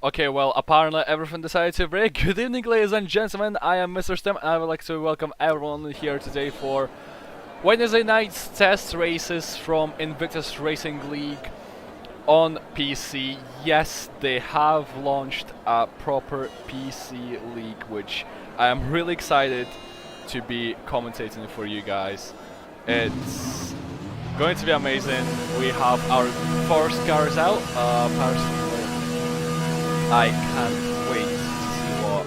Okay, well, apparently everything decided to break. Good evening, ladies and gentlemen. I am Mr. Stem, and I would like to welcome everyone here today for Wednesday night's test races from Invictus Racing League on PC. Yes, they have launched a proper PC league, which I am really excited to be commentating for you guys. It's going to be amazing. We have our first cars out. Personally, I can't wait to see what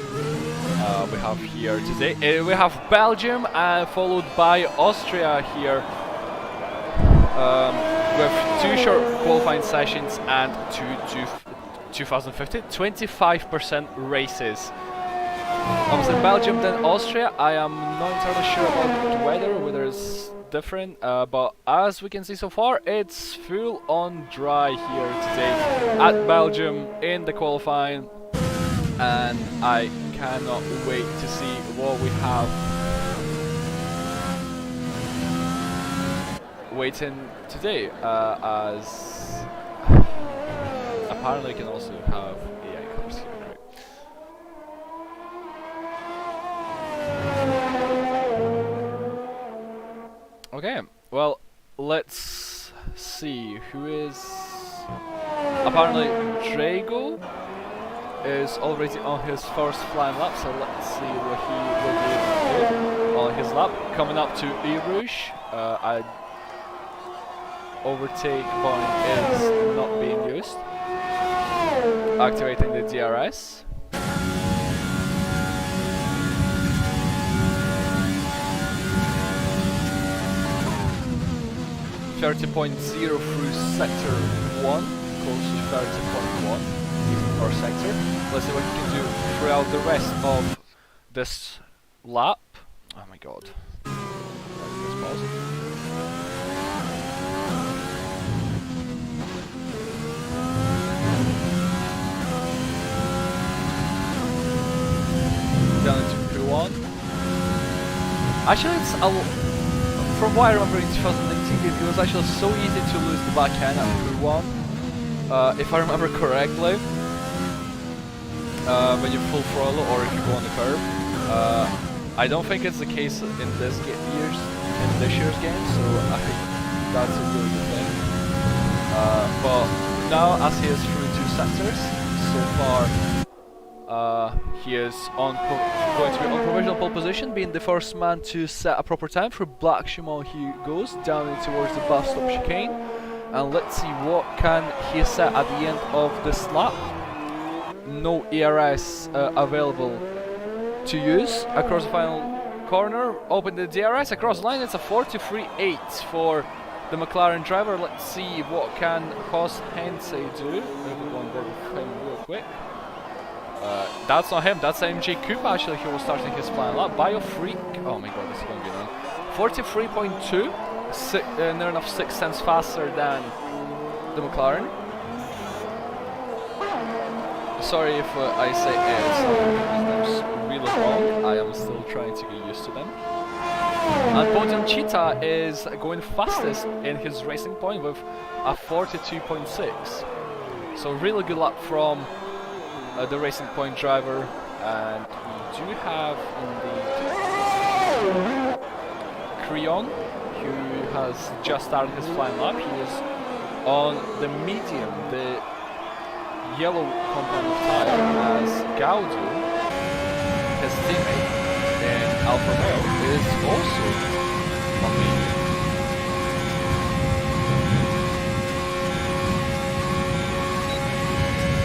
we have here today. We have Belgium followed by Austria here with two short qualifying sessions and 2015 25% races. Obviously Belgium then Austria. I am not entirely sure about the weather is different, but as we can see so far, it's full on dry here today at Belgium in the qualifying, and I cannot wait to see what we have waiting today, as apparently you can also have AI cars here. Okay, well, let's see who is. Apparently, Drago is already on his first flying lap, so let's see what he will do on his lap. Coming up to Erouge, overtake point is not being used. Activating the DRS. 30.0 through sector 1, close to 30.1 per sector. Let's see what he can do throughout the rest of this lap. Oh my god. Let's pause it. Down into Q1. Actually, it's from what I remember in 2019, it was actually so easy to lose the backhand at Q1, if I remember correctly, when you full throttle or if you go on the curb. I don't think it's the case in this year's game, so I think that's a really good thing. But now, as he is through two sectors, so far he is going to be on provisional pole position, being the first man to set a proper time. For Black Shimon, he goes down in towards the bus stop chicane, and let's see what can he set at the end of this lap. No ERS available to use across the final corner. Open the DRS across the line. It's a 43.8 for the McLaren driver. Let's see what can Horst Hensey do. Maybe go on board with him real quick. That's not him, that's MJ Cooper actually, he was starting his final lap. Biofreak, oh my god, this is going to be long. 43.2, near enough 6 cents faster than the McLaren. Sorry if I say names really wrong, I am still trying to get used to them. And Podium Cheetah is going fastest in his racing point with a 42.6. So really good lap from the Racing Point driver, and we do have indeed Creon, who has just started his flying lap. He is on the medium, the yellow compound tire, as Gaudu, his teammate in Alfa Romeo, is also on medium.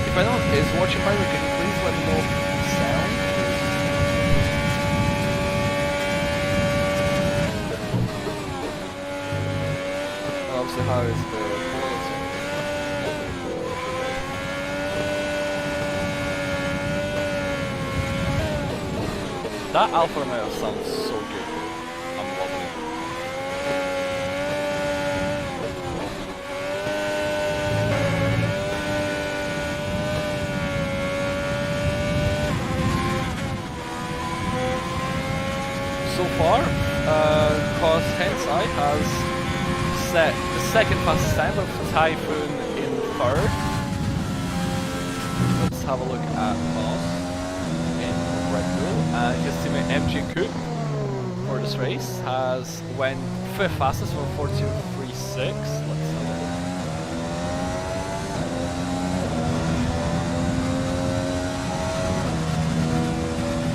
If anyone is watching by the way, can you please let me know the sound? Obviously, how is the quality? That Alfa Romeo sounds so good. I'm loving it. So far, Horst Hensey has set the second fastest time of Typhoon in third. Let's let's have a look at Moss in Red Bull. His teammate MG Coop for this race has went 5th fastest for 42.36. Let's have a look.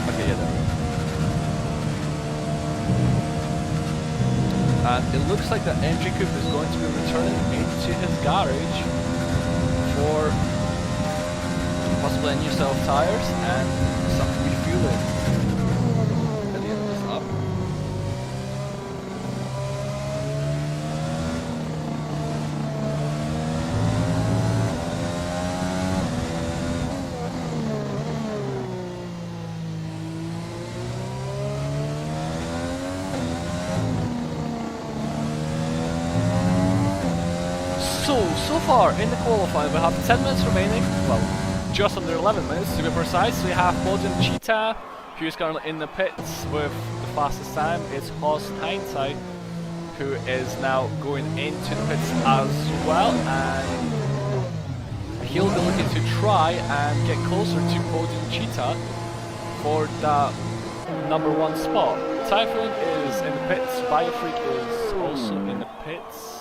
Okay, yeah, there we go. And it looks like the MG Coupe is going to be returning into his garage for possibly a new set of tires and some refueling at the end of this lap. So far in the qualifying we have 10 minutes remaining, well, just under 11 minutes to be precise. We have Belgian Cheetah, who is currently in the pits with the fastest time. It's Horst Hindsight, who is now going into the pits as well, and he'll be looking to try and get closer to Belgian Cheetah for that #1 spot. Typhoon is in the pits, Biofreak is also in the pits.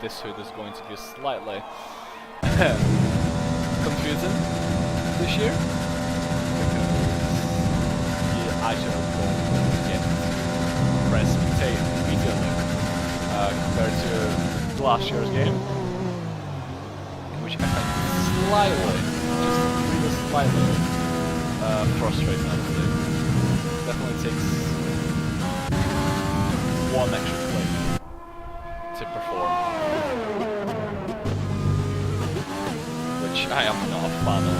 This hood is going to be slightly confusing this year because I should have get precipitate immediately compared to last year's game, which I find slightly, just really slightly frustrating. I would say. Definitely takes one extra click to perform, which I am not a fan of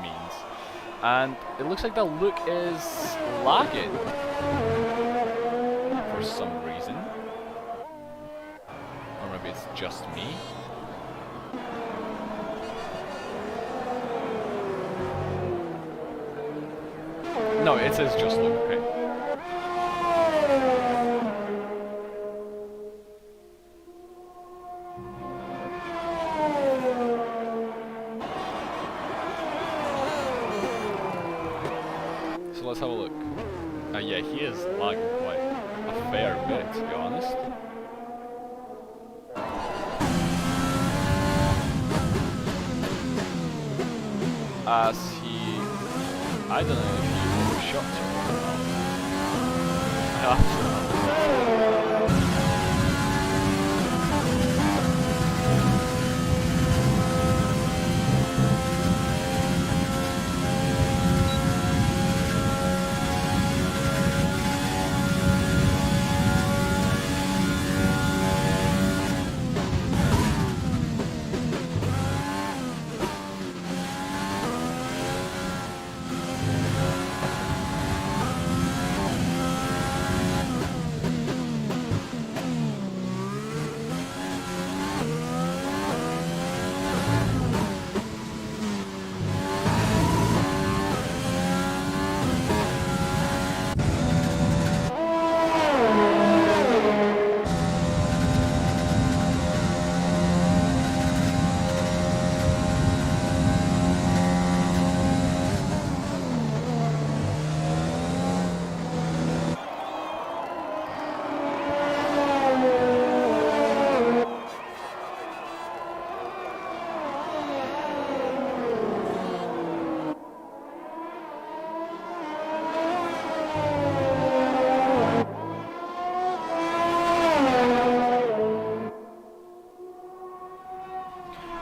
means. And it looks like the look is lagging for some reason, or maybe it's just me. No, it is just look, okay. Let's have a look. Yeah, he is lagging quite a fair bit, to be honest. As he... I don't know if he overshot you or not.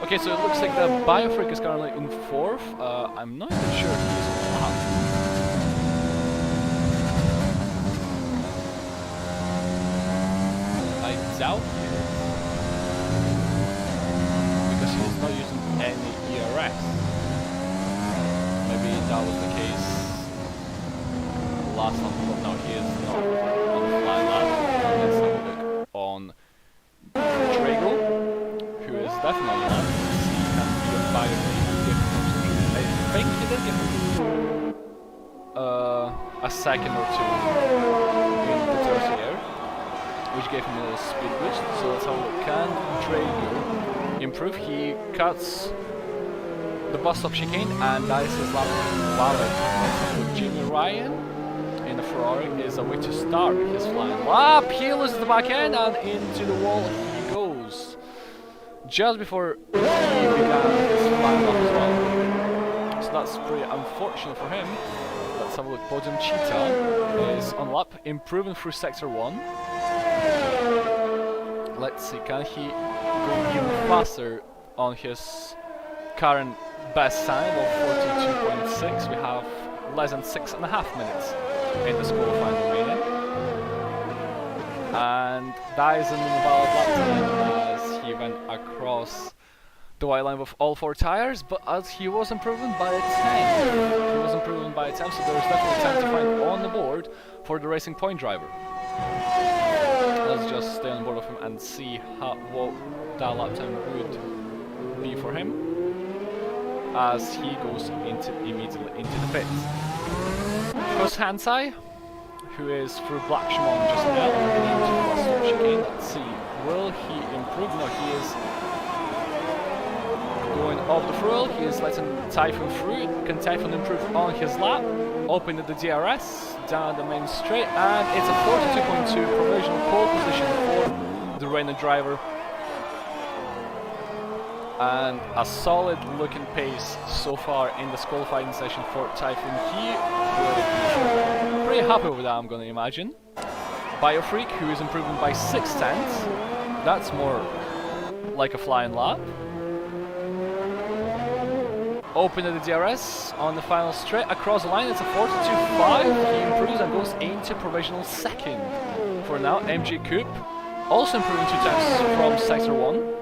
Okay, so it looks like the Biofreak is currently in 4th. I'm not even sure if he's on the lap. I doubt he is, because he's not using any ERS. Maybe that was the case last time, but no, he is not on the fly lap. Let's have a look on Drago, who is definitely not. I think he did give him a second or two in the tertiary, which gave him a little speed boost. So let's have a look. Can Drago improve? He cuts the bus stop chicane, and that is his lap valid. Jimmy Ryan in the Ferrari is a way to start his flying lap. He loses the back end and into the wall he goes. Just before he began his flying lap as well. So that's pretty unfortunate for him. Let's have a look. Podium Cheetah is on lap, improving through sector 1. Let's see, can he go even faster on his current best time of 42.6? We have less than 6.5 minutes in this qualifying remaining. And that is an invalid lap time as he went across the white line with all 4 tires, but as he was improving by a 10. He was improving by a 10, so there's definitely time to find on the board for the Racing Point driver. Let's just stay on board with him and see what that lap time would be for him as he goes immediately into the pits. Goes Hansai, who is through Black Shimon just now, into the bus stop chicane. Let's see, will he improve? No, he is going off the fuel. He is letting Typhoon through. Can Typhoon improve on his lap? Open the DRS down the main straight, and it's a 42.2 provisional pole position for the Renault driver. And a solid looking pace so far in this qualifying session for Typhoon. He will be pretty happy with that, I'm gonna imagine. Biofreak, who is improving by 6/10. That's more like a flying lap. Open the DRS on the final straight across the line. It's a 42.5. He improves and goes into provisional second. For now, MG Coupe also improving 2 times from sector 1.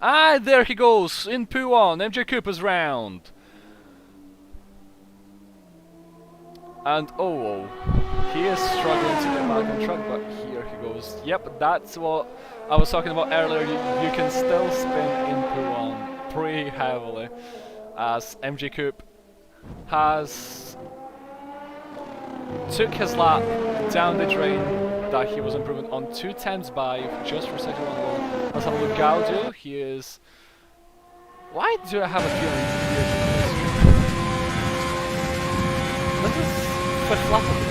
And there he goes in P1. MG Coupe is round. And oh, he is struggling to get back on track, but here he goes. Yep, that's what I was talking about earlier. You can still spin in P1 pretty heavily, as MG Coupe has took his lap down the drain that he was improving on 2 times by just for sector 1 alone. Let's have a look. Gaudio, he is. Why do I have a feeling he is? This is flip-flopping.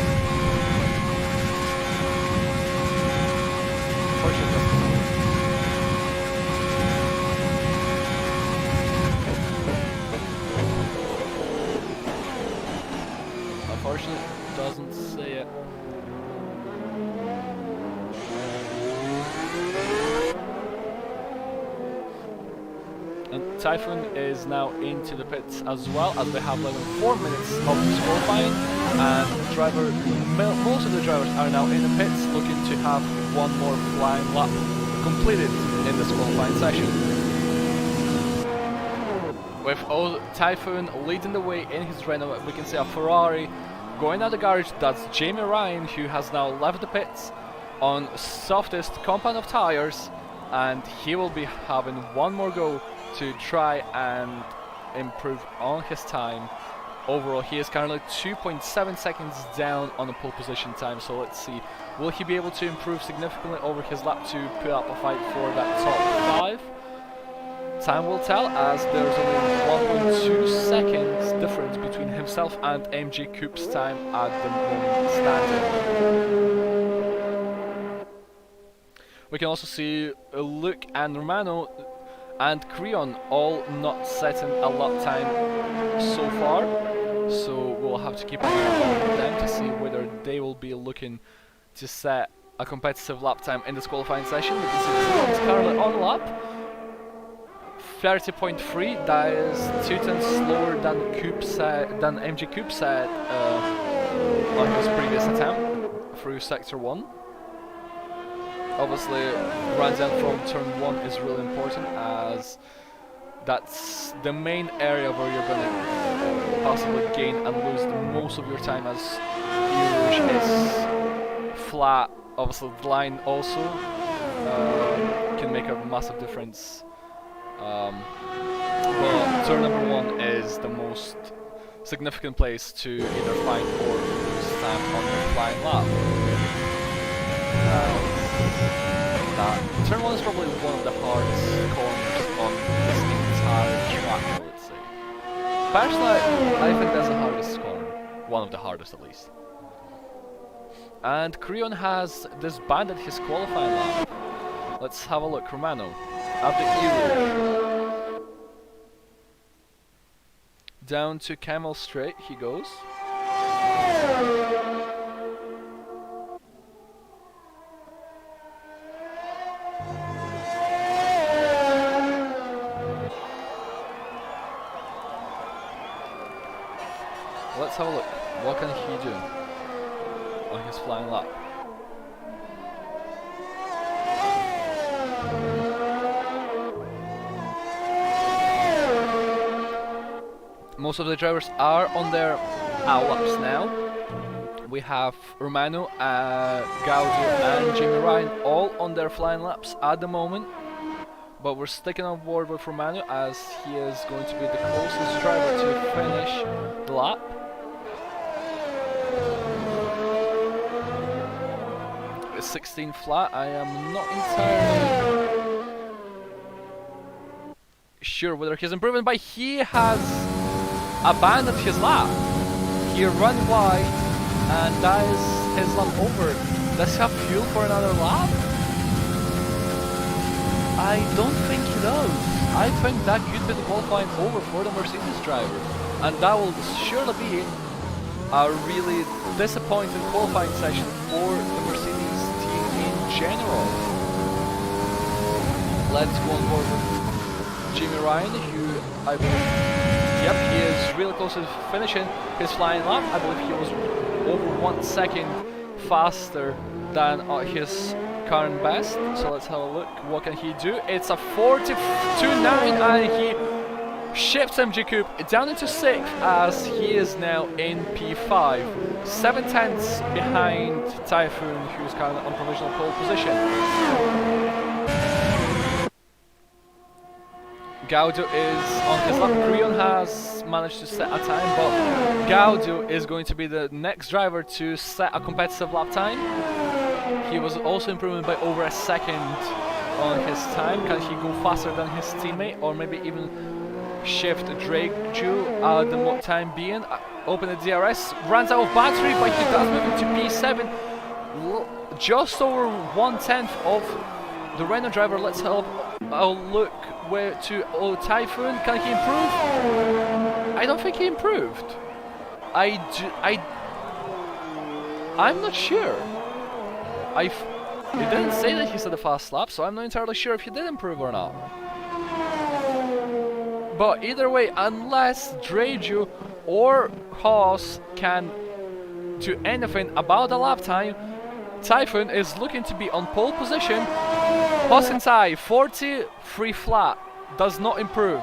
Unfortunately, it doesn't say it. And Typhoon is now into the pits as well, as they have less than 4 minutes of qualifying, and most of the drivers are now in the pits looking to have one more flying lap completed in this qualifying session. With Typhoon leading the way in his Renault, we can see a Ferrari going out the garage. That's Jamie Ryan, who has now left the pits on softest compound of tires, and he will be having one more go to try and improve on his time. Overall, he is currently 2.7 seconds down on the pole position time, so let's see, will he be able to improve significantly over his lap to put up a fight for that top 5? Time will tell, as there's only 1.2 seconds difference between himself and MG Coupe's time at the moment standing. We can also see Luke and Romano and Creon all not setting a lap time so far, so we'll have to keep an eye on them to see whether they will be looking to set a competitive lap time in this qualifying session. We can see Creon is currently on lap 30.3. That is 2 times slower than MG Coupe set on his previous attempt through sector 1. Obviously, run down from turn 1 is really important, as that's the main area where you're going to possibly gain and lose the most of your time, as Rouge is flat. Obviously, the line also can make a massive difference. But turn number 1 is the most significant place to either find or lose time on your flying lap. that. Turn 1 is probably one of the hardest corners on this entire track, I would say. Personally, I think that's the hardest corner. One of the hardest, at least. And Creon has disbanded his qualifying lap. Let's have a look. Romano, after Elu. Down to Camel Straight he goes. Let's have a look. What can he do on his flying lap? Most of the drivers are on their laps now. We have Romano, Gaudio and Jimmy Ryan all on their flying laps at the moment. But we're sticking on board with Romano as he is going to be the closest driver to finish the lap. It's 16 flat. I am not entirely sure whether he's improving, but he has abandoned his lap. He ran wide and that is his lap over. Does he have fuel for another lap? I don't think he does. I think that could be the qualifying over for the Mercedes driver, and that will surely be a really disappointing qualifying session for the Mercedes team in general. Let's go on board with Jimmy Ryan, who I believe, yep, he is really close to finishing his flying lap. I believe he was over 1 second faster than his current best. So let's have a look. What can he do? It's a 42.9 and he shifts MG Coupe down into 6th as he is now in P5. 7 tenths behind Typhoon, who's currently on provisional pole position. Gaudio is on his lap. Creon has managed to set a time, but Gaudio is going to be the next driver to set a competitive lap time. He was also improving by over a second on his time. Can he go faster than his teammate, or maybe even shift Drake Jew at the time being? Open the DRS, runs out of battery, but he does move into P7. Just over 1/10 of the Renault driver. Let's have a look where to Typhoon. Can he improve? I don't think he improved. I'm not sure. It didn't say that he set a fast lap, so I'm not entirely sure if he did improve or not. But either way, unless Dreju or Haas can do anything about the lap time, Typhoon is looking to be on pole position. Haas and Ty, 43 flat, does not improve.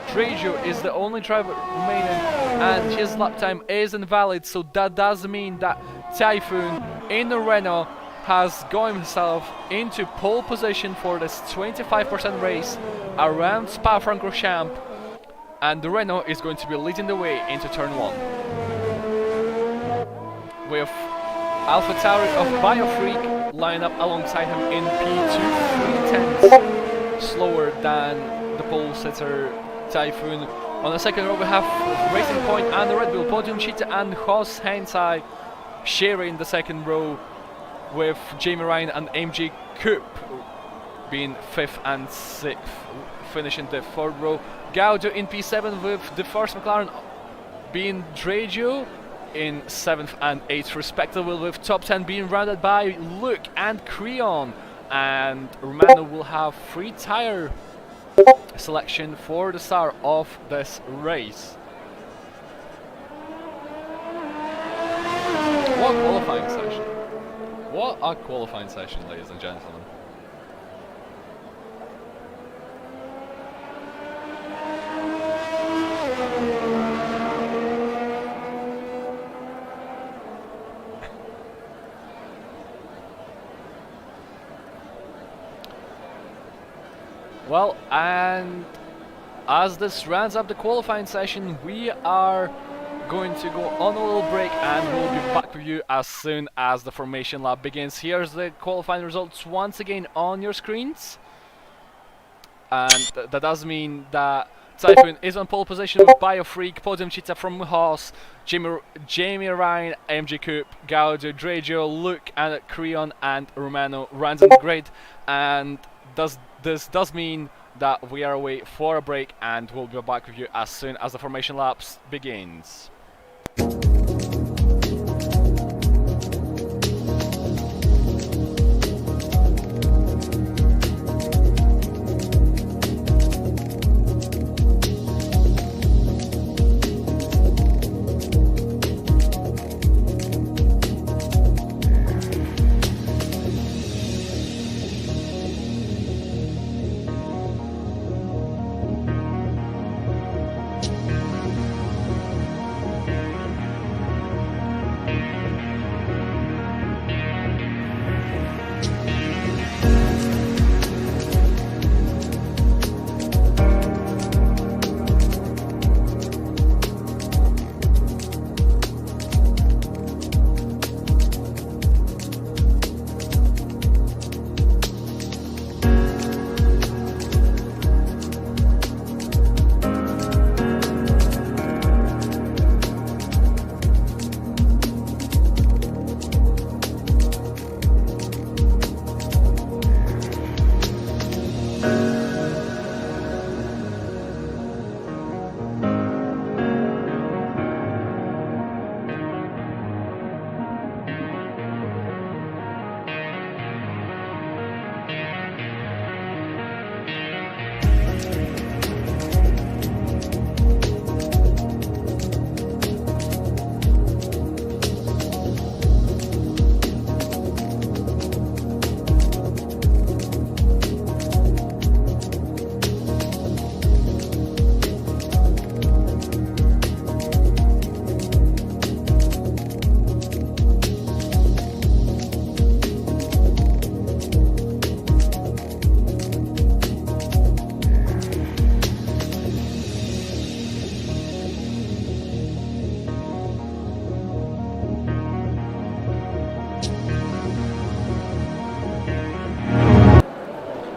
Dreju is the only driver remaining and his lap time is invalid, so that does mean that Typhoon in the Renault has got himself into pole position for this 25% race around Spa-Francorchamps, and the Renault is going to be leading the way into turn 1. With AlphaTauri of BioFreak line up alongside him in P2, 3 tenths slower than the pole sitter Typhoon. On the second row we have Racing Point and the Red Bull Podium Cheetah and Haas Hensai sharing the second row, with Jamie Ryan and MG Coupe being 5th and 6th, finishing the 3rd row. Gaudio in P7 with the first McLaren being Dreju in 7th and 8th respectively, with top 10 being rounded by Luke and Creon. And Romano will have free tyre selection for the start of this race. What qualifying session! What a qualifying session, ladies and gentlemen. Well, and as this rounds up the qualifying session, we are going to go on a little break, and we'll be back with you as soon as the formation lap begins. Here's the qualifying results once again on your screens. And that does mean that Typhoon is on pole position with Biofreak, Podium Cheetah from Haas, Jamie Ryan, MG Coupe, Gaudio, Dragio, Luke, and Creon and Romano runs in the grid. And this does mean that we are away for a break, and we'll be back with you as soon as the formation laps begins.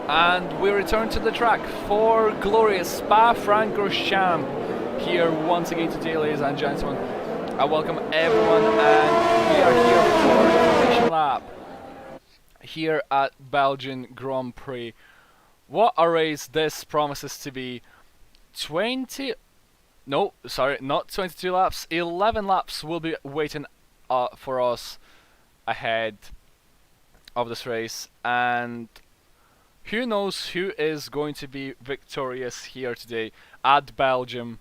And we return to the track for glorious Spa-Francorchamps here once again today, ladies and gentlemen. I welcome everyone, and we are here for the formation lap here at Belgian Grand Prix. What a race this promises to be. Not 22 laps, 11 laps will be waiting for us ahead of this race, and who knows who is going to be victorious here today at Belgium.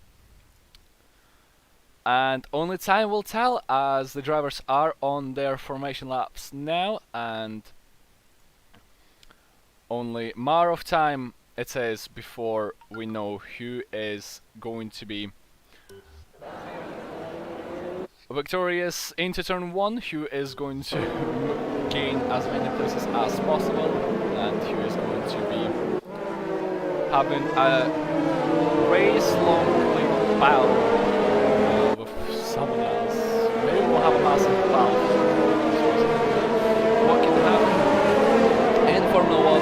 And only time will tell, as the drivers are on their formation laps now, and only a matter of time it is before we know who is going to be victorious into turn 1, who is going to gain as many places as possible, and who is going to be having a race-long battle with someone else. Maybe we'll have a massive battle. What can happen in Formula 1?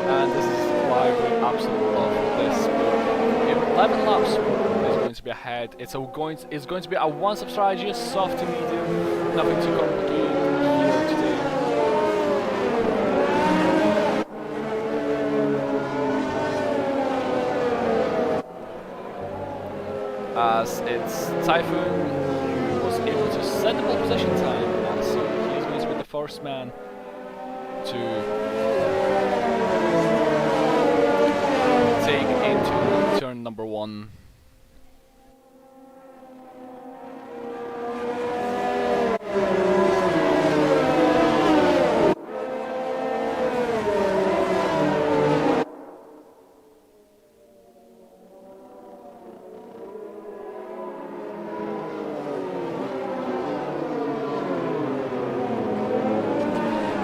And this is why we absolutely love this sport. 11 laps is going to be ahead. It's going to be a one-stop strategy, soft to medium, nothing too complicated here today. As it's Typhoon who was able to set the pole position time, and so he's going to be the first man to take into turn number 1.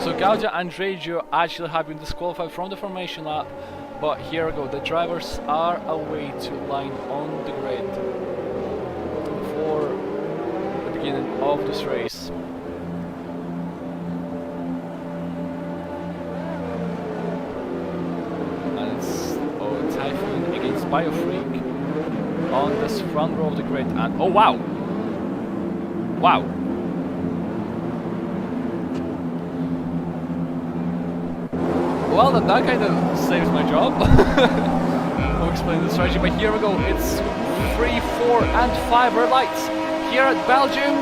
So Gaudio and Dragio actually have been disqualified from the formation lap, but here we go, the drivers are away to line on the grid. of this race. And it's Typhoon against Biofreak on this front row of the grid, and oh wow! Wow! Well, that kind of saves my job. I'll explain the strategy, but here we go. It's 3, 4 and 5 red lights here at Belgium,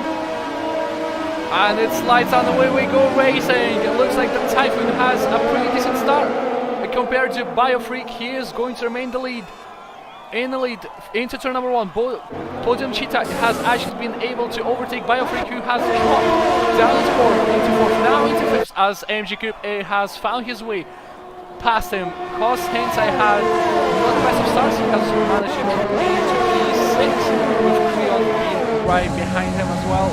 and it's lights on, the way we go racing. It looks like the Typhoon has a pretty decent start compared to Biofreak. He is going to remain in the lead into turn number 1. Podium Cheetah has actually been able to overtake Biofreak, who has dropped down into 4th, now into 5th, as MG Coupe has found his way past him. Cos Hensai had not the best of starts. He has managed to drop into E6, with Creon being right behind him as well.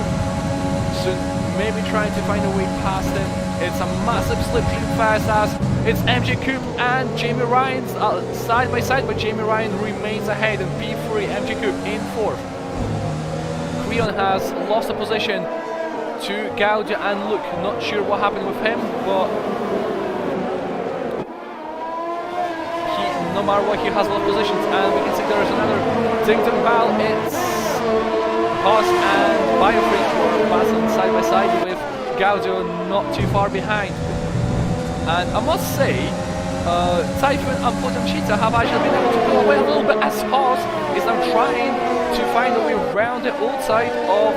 So maybe trying to find a way past him. It's a massive slipstream fast as it's MG Coupe and Jamie Ryan side by side, but Jamie Ryan remains ahead in P3, MG Coupe in 4th. Creon has lost a position to Gaudia and Luke. Not sure what happened with him, but no matter what, he has lost positions, and we can see there is another Ding Dong Bell. It's Haas and Biofreak were passing side by side with Gaudio not too far behind. And I must say, Typhoon and Podium Cheetah have actually been able to pull away a little bit, as Haas is now trying to find a way around the old side of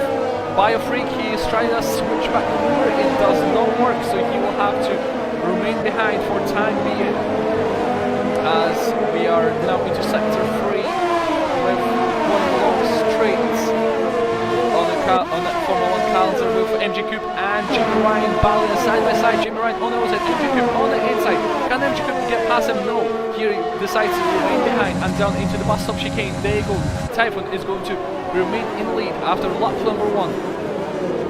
Biofreak. He is trying to switch back over, it does not work, so he will have to remain behind for time being, as we are now into sector 3 with one of the longest straights on the Formula 1 calendar, with MG Coupe and Jimmy Ryan battling side by side. Jimmy Ryan on the outside, MG Coupe on the inside. Can MG Coupe get past him? No. Here he decides to remain behind and down into the bus stop chicane. There you go. Typhoon is going to remain in the lead after lap number 1.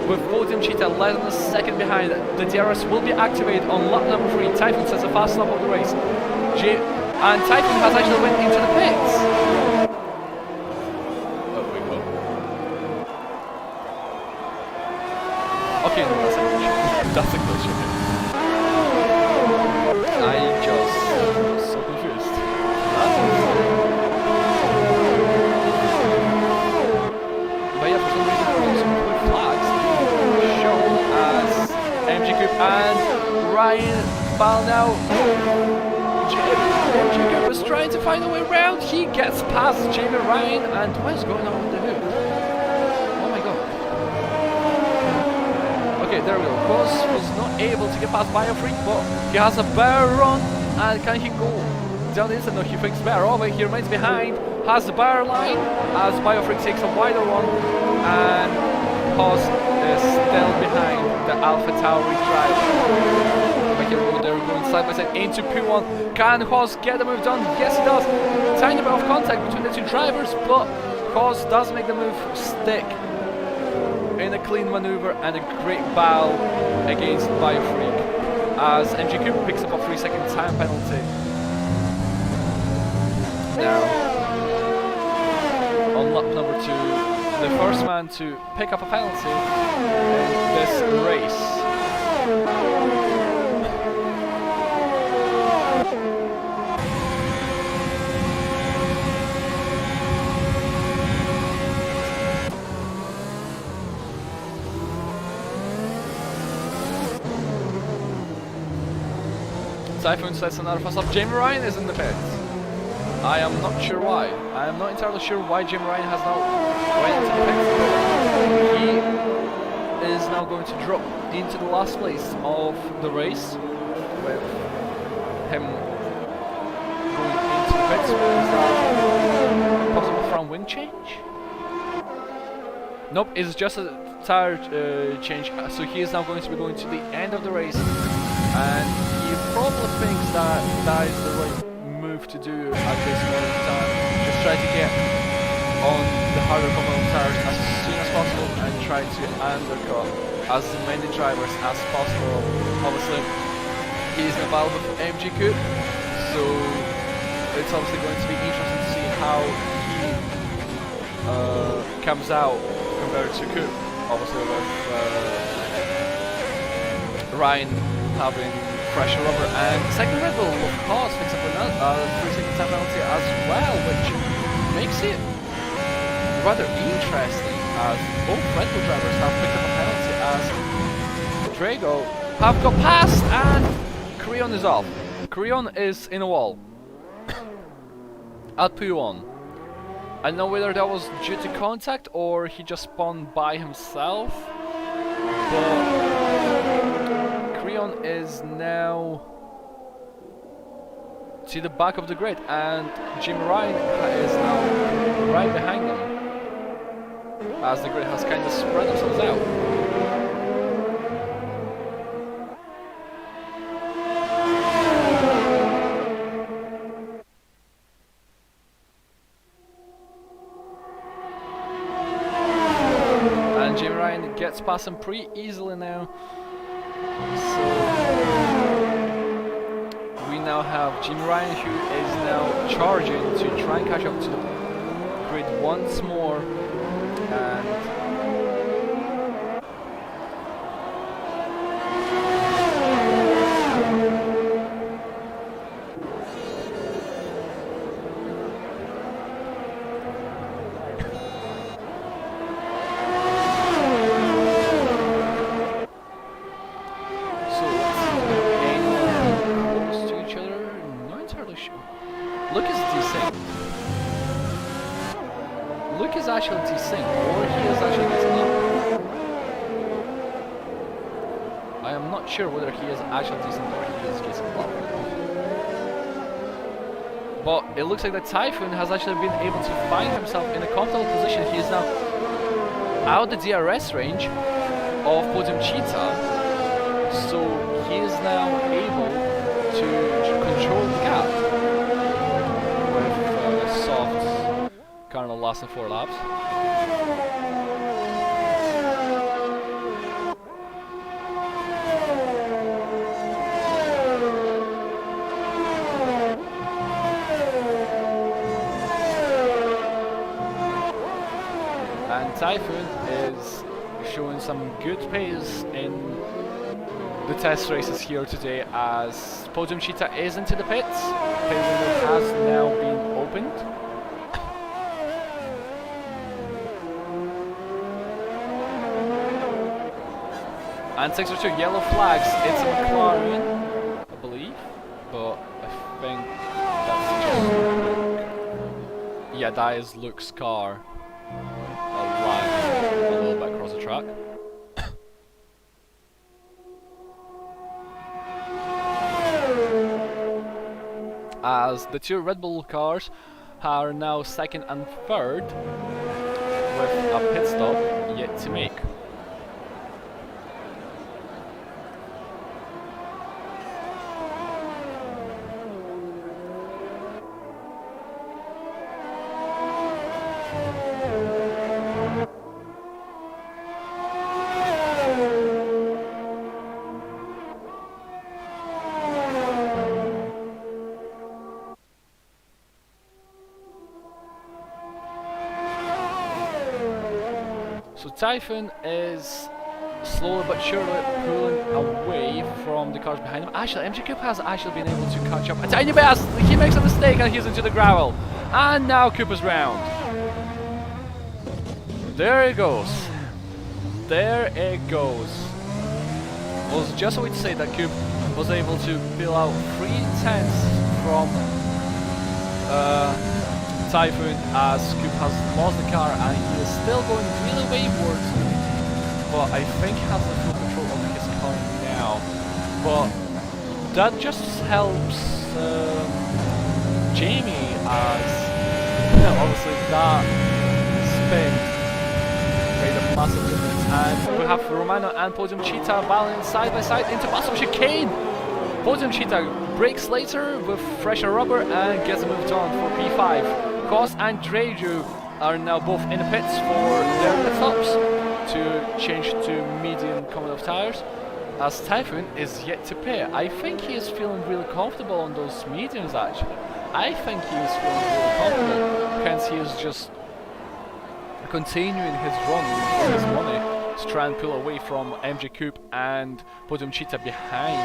With Podium Cheetah less than a second behind. The DRS will be activated on lap number 3. Typhoon sets a fast lap of the race. And Typhoon has actually went into the pits. Oh, wait, what? Okay, no, that's a glitch. That's a glitch, okay. I just was so confused. But yeah, for some reason there are some blue flags shown as MG Coupe and Ryan Ball now. MG Coupe was trying to find a way around. He gets past Jamie Ryan, and what is going on with the hook? Oh my god. Okay, there we go. Cos was not able to get past Biofreak, but he has a better run, and can he go down the inside? No, he thinks better of it. He remains behind, has the bar line, as Biofreak takes a wider one, and Cos is still behind the Alpha Tauri driver. They're going side by side into P1. Can Haas get the move done? Yes, he does. Tiny bit of contact between the two drivers, but Haas does make the move stick in a clean maneuver and a great bow against Biofreak, as MG Coupe picks up a 3-second time penalty. Now, on lap number 2, the first man to pick up a penalty in this race. Typhoon sets another fast lap. Jamie Ryan is in the pits. I am not sure why. I am not entirely sure why Jamie Ryan has now went into the pits. He is now going to drop into the last place of the race, with him going into the pits. Is that possible front wing change? Nope, it's just a tire change. So he is now going to be going to the end of the race, and he probably thinks that is the right move to do at this moment in time. Just try to get on the harder compound tires as soon as possible and try to undercut as many drivers as possible. Obviously, he's in a battle with MG Coupe, so it's obviously going to be interesting to see how he comes out compared to Coupe obviously with Ryan having pressure rubber, and second Red Bull of course picks up another 3-second time penalty as well, which makes it rather interesting as both Red Bull drivers have picked up a penalty as Drago have got past and Creon is off. Creon is in a wall at P1. I don't know whether that was due to contact or he just spawned by himself, but Creon is now to the back of the grid and Jim Ryan is now right behind him as the grid has kind of spread themselves out. Gets past him pretty easily now. So we now have Jimmy Ryan who is now charging to try and catch up to the grid once more, and actually desync, or he is actually getting up. I am not sure whether he is actually desync or he is getting up. But it looks like that Typhoon has actually been able to find himself in a comfortable position. He is now out the DRS range of Podium Cheetah, so he is now able to control the gap with soft kind of lasting 4 laps. And Typhoon is showing some good pace in the test races here today as Podium Cheetah is into the pits. Pit window has now been opened. And 6 or 2 yellow flags, it's a McLaren, I believe, but I think that's just Luke. Yeah, that is Luke's car, alive a little bit across the track. As the 2 Red Bull cars are now 2nd and 3rd with a pit stop yet to make. So Typhoon is slowly but surely pulling away from the cars behind him. Actually, MG Coop has actually been able to catch up a tiny bit as he makes a mistake and he's into the gravel. And now Coop is round. There it goes. There it goes. It was just a way to say that Coop was able to peel out 3/10 from Typhoon as Coop has lost the car and he is still going really wayward, but I think he has the full control of his car now. But that just helps Jamie as obviously that spin made a massive difference. And we have Romano and Podium Cheetah battling side by side into massive chicane. Podium Cheetah brakes later with fresher rubber and gets moved on for P5. Kos and Dreju are now both in the pits for their pit stops to change to medium common of tires, as Typhoon is yet to pit. I think he is feeling really comfortable on those mediums actually. I think he is feeling really comfortable, hence he is just continuing his run for his money to try and pull away from MJ Coop and Podium Cheetah behind.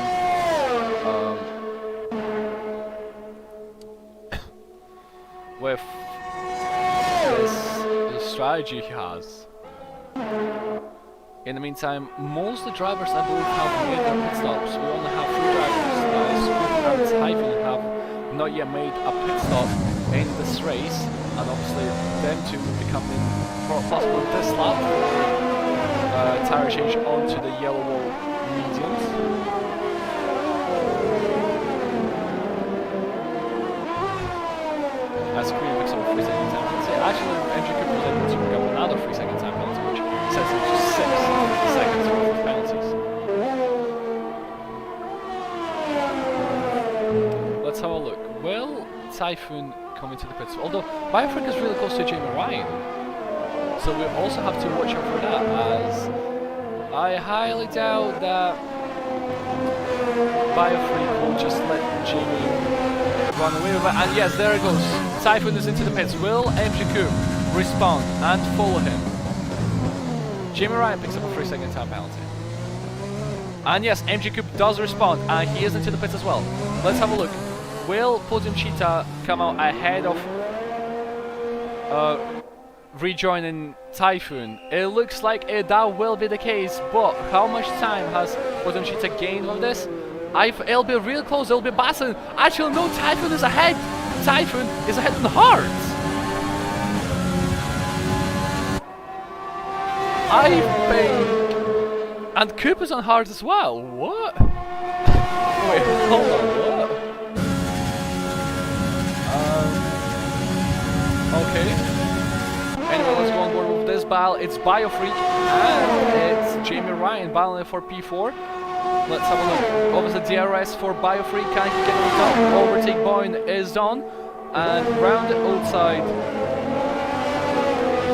With this strategy he has. In the meantime, most of the drivers I believe have made their pit stops. We only have 3 drivers. Scoop and Typhoon have not yet made a pit stop in this race, and obviously them two will be coming in possibly this lap for tyre change onto the yellow wall mediums. As Green picks up a 3-second time penalty. Actually, MJ Cooper was able to pick up another 3-second time penalty, which sets him to 6 seconds worth of penalties. Let's have a look. Will Typhoon come into the pits? Although Biofreak is really close to Jamie Ryan, so we also have to watch out for that, as I highly doubt that Biofreak will just let Jamie run away with it. And yes, there it goes. Typhoon is into the pits. Will MJ Coop respond and follow him? Jamie Ryan picks up a 3-second time penalty. And yes, MJ Coop does respond, and he is into the pits as well. Let's have a look. Will Podium Cheetah come out ahead of rejoining Typhoon? It looks like that will be the case, but how much time has Podium Cheetah gained on this? It'll be real close, it'll be battling. Actually, no, Typhoon is ahead. Typhoon is ahead in the hard. I think... And Coop is on hard as well. What? Wait, hold on, what? Okay. Anyway, let's go on board with this battle. It's Biofreak and it's Jamie Ryan battling for P4. Let's have a look. Obviously DRS for Biofreak. Can he get it done? Overtake Boyne is done. And round the outside,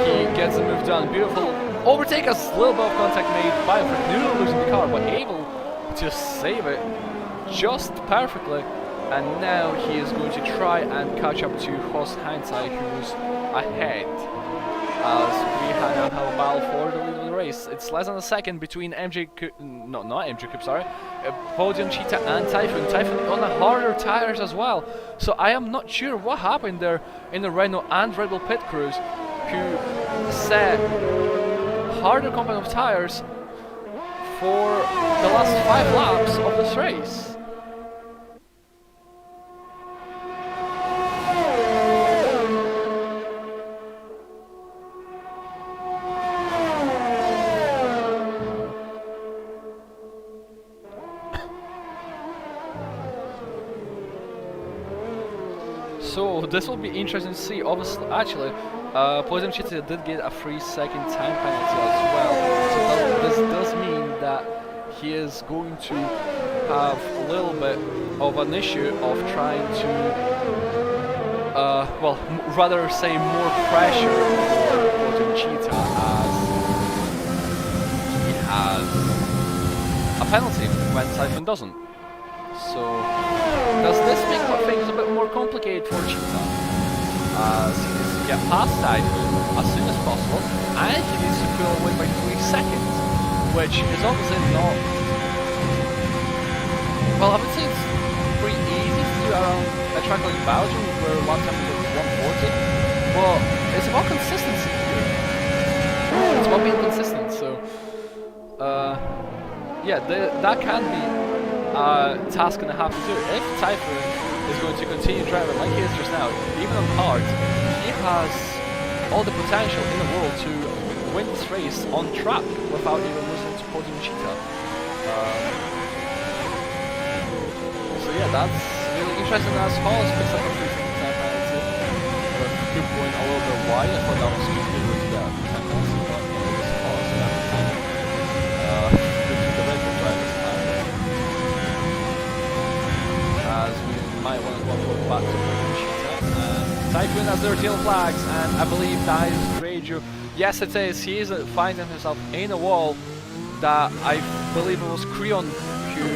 he gets the move done. Beautiful overtake, a little bit of contact made. Biofreak nearly losing the car, but able to save it just perfectly. And now he is going to try and catch up to Horst Hindsight, who's ahead. As we now have a battle for the lead of the race. It's less than a second between MJ Coop, no, not MJ Coop, sorry, Podium Cheetah and Typhoon. Typhoon on the harder tires as well. So I am not sure what happened there in the Renault and Red Bull pit crews, who set harder compound of tires for the last 5 laps of this race. So this will be interesting to see. Obviously, actually, Podium Cheetah did get a 3-second time penalty as well. So this does mean that he is going to have a little bit of an issue of trying to, well, rather say more pressure for Podium Cheetah, as he has a penalty when Typhoon doesn't. So, does this make things a bit more complicated for Cheetah? As he needs to get past Typhoon as soon as possible, and he needs to pull away by 3 seconds, which is obviously not... Well, I would say it's pretty easy to do around a track like Belgium, where lap time is 140, but it's about consistency here. It's about being consistent, so... yeah, that can be task and a half to do. If Typhoon is going to continue driving like he is just now, even on hard, he has all the potential in the world to win this race on track without even losing to Podium Cheetah. So yeah, that's really interesting. As Hollis picks up a 3-second time penalty, but Coop going a little bit wide. I thought that was Coop who was the time penalty, but it was Hollis in that time. The Red Bull drivers as we might want to go back to Cheetah. Typhoon has their tail flags, and I believe that is Radio. Yes, it is. He is finding himself in a wall that I believe it was Creon who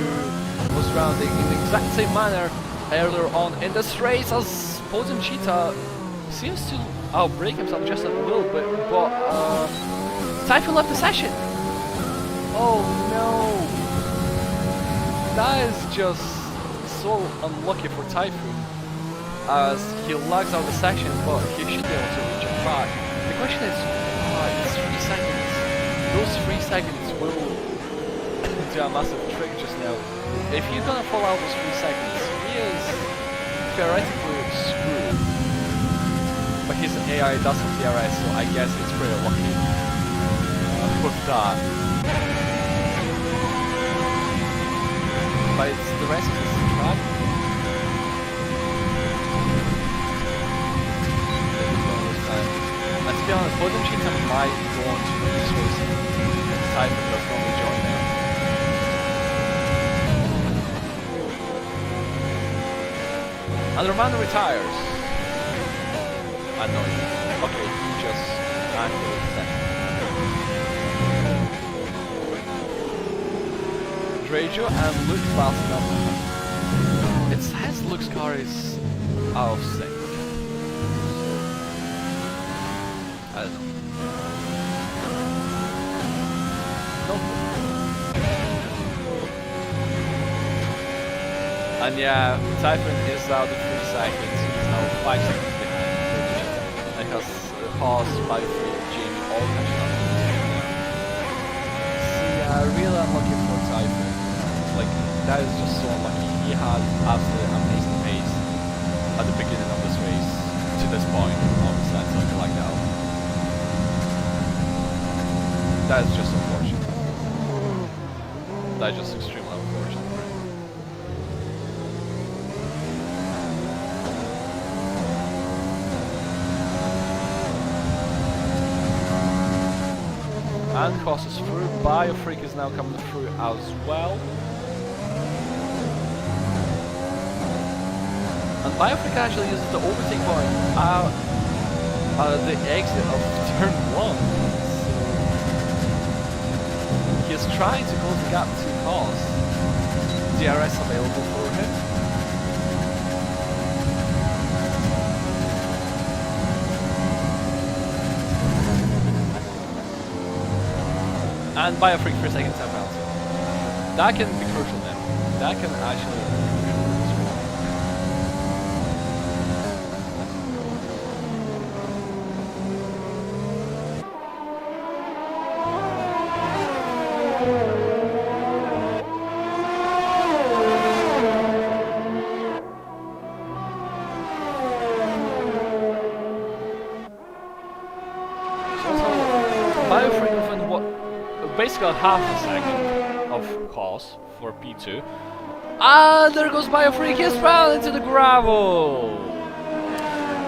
was rounding in the exact same manner earlier on in this race, as Podium Cheetah seems to outbrake himself just a little bit, but Typhoon left the session. Oh no! That is just so unlucky for Typhoon, as he lags out the section, but he should be able to reach it back. The question is, it's 3 seconds. Those 3 seconds will do a massive trick just now. If he's gonna fall out those 3 seconds, he is theoretically screwed. But his AI does have DRS, so I guess it's pretty lucky with that. But it's the rest of his track. And to be honest, Podium Cheetah might go on to this race. Typhoon does normally join there. And Romano retires. Annoying. Okay, he just activated the session. Drajo and Luke fast enough. It says Luke's car is out of sync. I don't know. Nope. And yeah, Typhoon is out of 3 seconds. He's now 5 seconds behind. And has paused by 3 Jamie all catching up. See, really unlucky for Typhoon. Like, that is just so unlucky. He had absolutely amazing pace at the beginning of this race to this point. Obviously, that's something like that. That is just unfortunate. That is just extremely unfortunate. And crosses through. Biofreak is now coming through as well. And Biofreak actually uses the overtake point out at the exit of turn 1. So he's trying to close the gap to cause DRS available for him. And Biofreak for a second time penalty. That can be crucial then. That can actually be crucial. Biofreak within what? Basically half a second of cause for P2. Ah, there goes Biofreak, he's thrown into the gravel!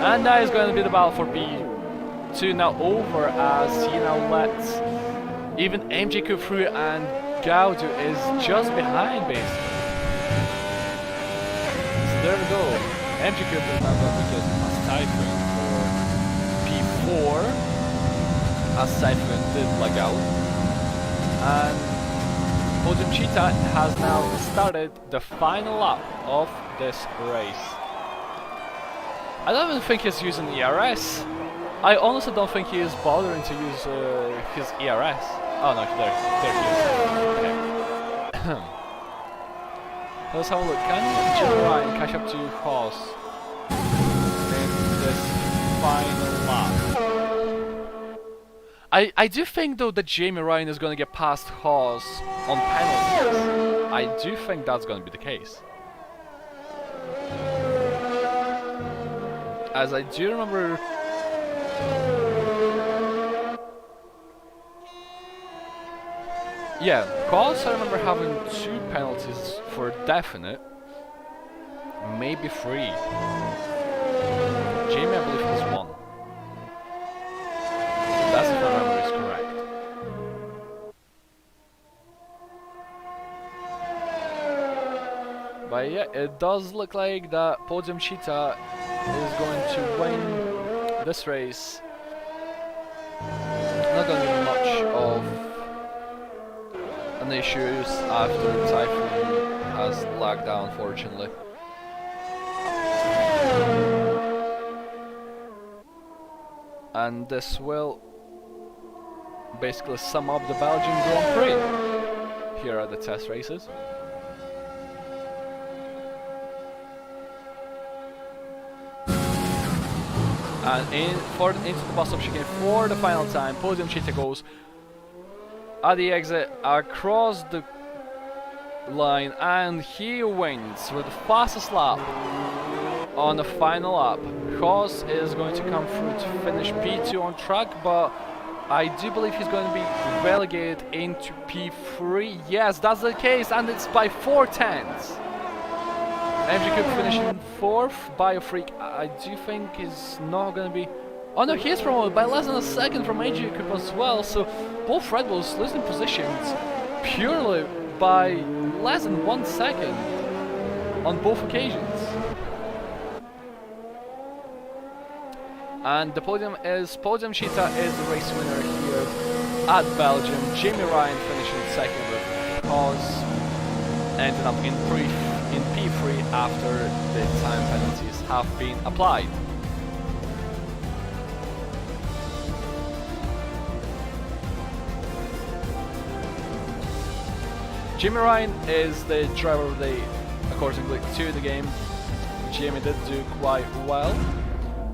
And that is going to be the battle for P2 now over, as he now lets even MJQ through, and Gaudu is just behind basically. So there we go. MJQ is now going to get as Typhoon for P4, as Typhoon did lag out. And Podium Cheetah has now started the final lap of this race. I don't even think he's using ERS. I honestly don't think he is bothering to use his ERS. Oh no, there he is. Okay. Let's have a look. Can Jim Ryan catch up to Haas in this final lap? I do think though that Jamie Ryan is going to get past Haas on penalties. I do think that's going to be the case. As I do remember... Yeah, Haas I remember having 2 penalties for definite. Maybe 3. Jamie I believe has 1. That's if my memory is correct. But yeah, it does look like that Podium Cheetah is going to win this race. Not going to be much of an issue after Typhoon has lagged down, unfortunately. And this will basically sum up the Belgian Grand Prix. here at the test races. And into the bus-stop chicane for the final time. Podium Cheetah goes at the exit across the line, and he wins with the fastest lap on the final lap. Haas is going to come through to finish P2 on track, but I do believe he's going to be relegated into P3. Yes, that's the case, and it's by 4/10. MG Cook finishing 4th. Biofreak, I do think is not going to be... Oh no, he is promoted by less than a second from MG Cook as well, so both Red Bulls losing positions purely by less than 1 second on both occasions. And the Podium Cheetah is the race winner here at Belgium. Jamie Ryan finishing second with Haas, ending up in P3 after the time penalties have been applied. Jamie Ryan is the driver of the day according to the game. Jamie did do quite well,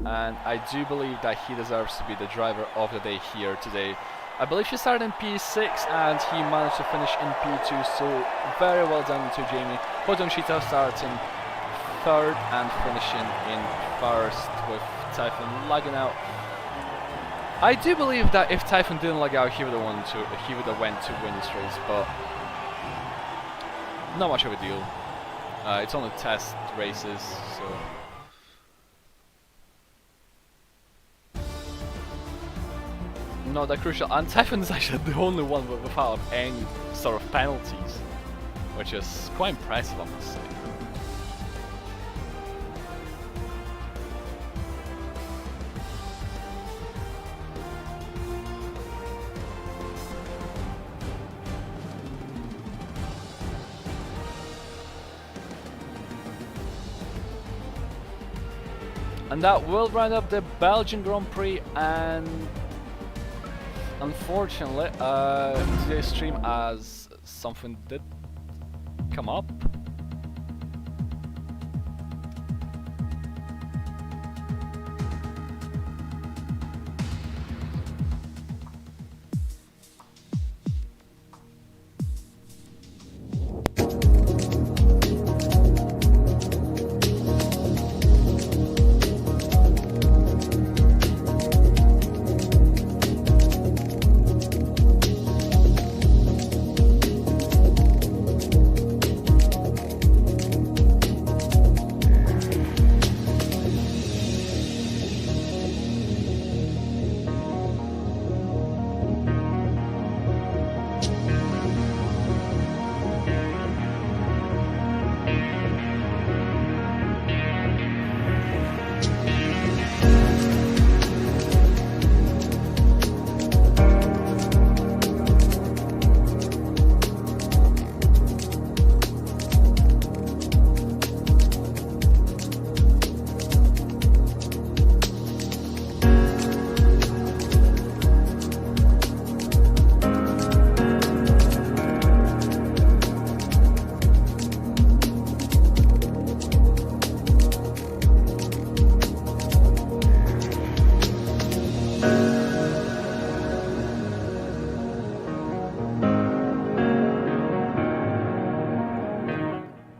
and I do believe that he deserves to be the driver of the day here today. I believe he started in P6 and he managed to finish in P2, so very well done to Jamie. Podium Cheetah starting 3rd and finishing in 1st with Typhon lagging out. I do believe that if Typhon didn't lag out, he would have went to win this race, but not much of a deal. It's only test races, so. Not that crucial, and Typhon is actually the only one without any sort of penalties, which is quite impressive, I must say. And that will round up the Belgian Grand Prix, and unfortunately, today's stream as something did come up.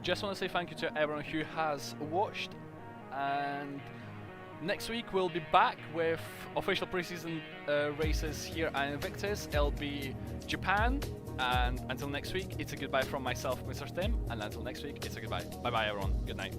Just want to say thank you to everyone who has watched, and next week we'll be back with official preseason races here at Invictus. It'll be Japan, and until next week, it's a goodbye from myself, Mr. Tim, and until next week, it's a goodbye. Bye bye everyone, good night.